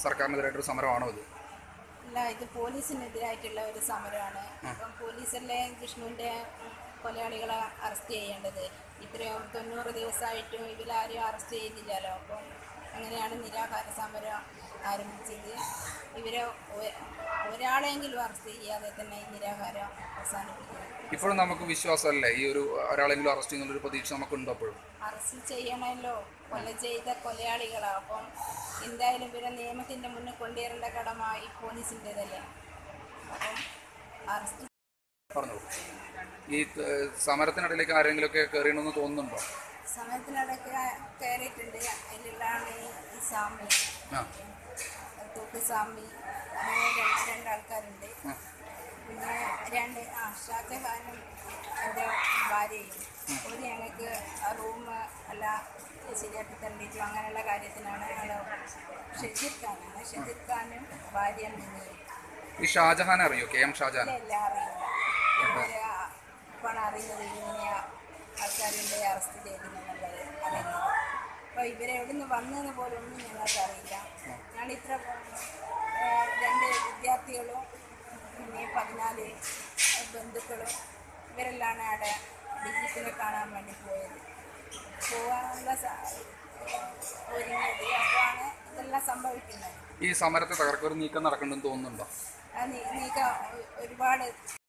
സർക്കാരിനെതിരായിട്ടൊരു സമരമാണോ ഇത്? ഇല്ല, ഇത് പോലീസിനെതിരായിട്ടുള്ള ഒരു സമരമാണ്. അപ്പം പോലീസല്ലേ വിഷ്ണുവിൻ്റെ കൊലയാളികളെ അറസ്റ്റ് ചെയ്യേണ്ടത്. ഇത്രയും 90 ദിവസമായിട്ടും ഇവരാരും അറസ്റ്റ് ചെയ്തില്ലല്ലോ. അപ്പം അങ്ങനെയാണ് നിരാഹാര സമരം ആരംഭിച്ചത്. ഇവരെ ഒരാളെങ്കിലും അറസ്റ്റ് ചെയ്യാതെ തന്നെ ഈ നിരാഹാരം അവസാനിപ്പിക്കുന്നത്. ഇപ്പോഴും നമുക്ക് വിശ്വാസമല്ലേ ഈ ഒരു ഒരാളെങ്കിലും അറസ്റ്റ് ചെയ്യുന്നുള്ളൊരു പ്രതീക്ഷ നമുക്കുണ്ടോ? അപ്പോഴും അറസ്റ്റ് ചെയ്യണമല്ലോ, കൊല ചെയ്ത കൊലയാളികളാണ്. അപ്പം എന്തായാലും ഇവരെ നിയമത്തിൻ്റെ മുന്നിൽ കൊണ്ടുവരേണ്ട കടമ ഈ പോലീസിൻ്റെതല്ലേ. അപ്പം അറസ്റ്റ് പറഞ്ഞു. ഈ സമരത്തിനിടയിലേക്ക് ആരെങ്കിലുമൊക്കെ കയറിയണമെന്ന് തോന്നുന്നുണ്ടോ? സമരത്തിനിടയ്ക്ക് കയറിയിട്ടുണ്ട്. അതിലുള്ളതാണ് ഈ സ്വാമി, തൂക്ക് സ്വാമി, അങ്ങനെ രണ്ടാൾക്കാരുണ്ട്. പിന്നെ ഷാജഹാനും എൻ്റെ ഭാര്യയും ഒരു ഞങ്ങൾക്ക് ആ റൂം അല്ല ശരിയാക്കി തരണ്ടിയിട്ടു അങ്ങനെയുള്ള കാര്യത്തിനാണ് ഷജീർ ഖാനും ഭാര്യ നിന്നയും. ഈ ഷാജഹാൻ അറിയോ? K M Shajahan? എല്ലാം അറിയില്ല. ഇപ്പോഴാണ് അറിയുന്നത് ഇങ്ങനെ ആൾക്കാരുടെ അറസ്റ്റ് ചെയ്തിട്ടുള്ളത് അറിയുന്നത്. അപ്പോൾ ഇവരെവിടെ നിന്ന് വന്നതെന്ന് പോലും ഒന്നും ഞങ്ങൾക്ക് അറിയില്ല. ഞങ്ങളിത്ര 2 വിദ്യാർത്ഥികളും പിന്നെ 14 ബന്ധുക്കളും ഇവരെല്ലാം അവിടെ ഡിജിറ്റിനെ കാണാൻ വേണ്ടി പോകാനുള്ള ഒരുങ്ങിയത്. അപ്പോഴാണ് ഇതെല്ലാം സംഭവിക്കുന്നത്. ഈ സമരത്തെ തകർക്കൊരു നീക്കം നടക്കുന്നുണ്ടെന്ന് തോന്നുന്നുണ്ടോ? ആ നീക്കം ഒരുപാട്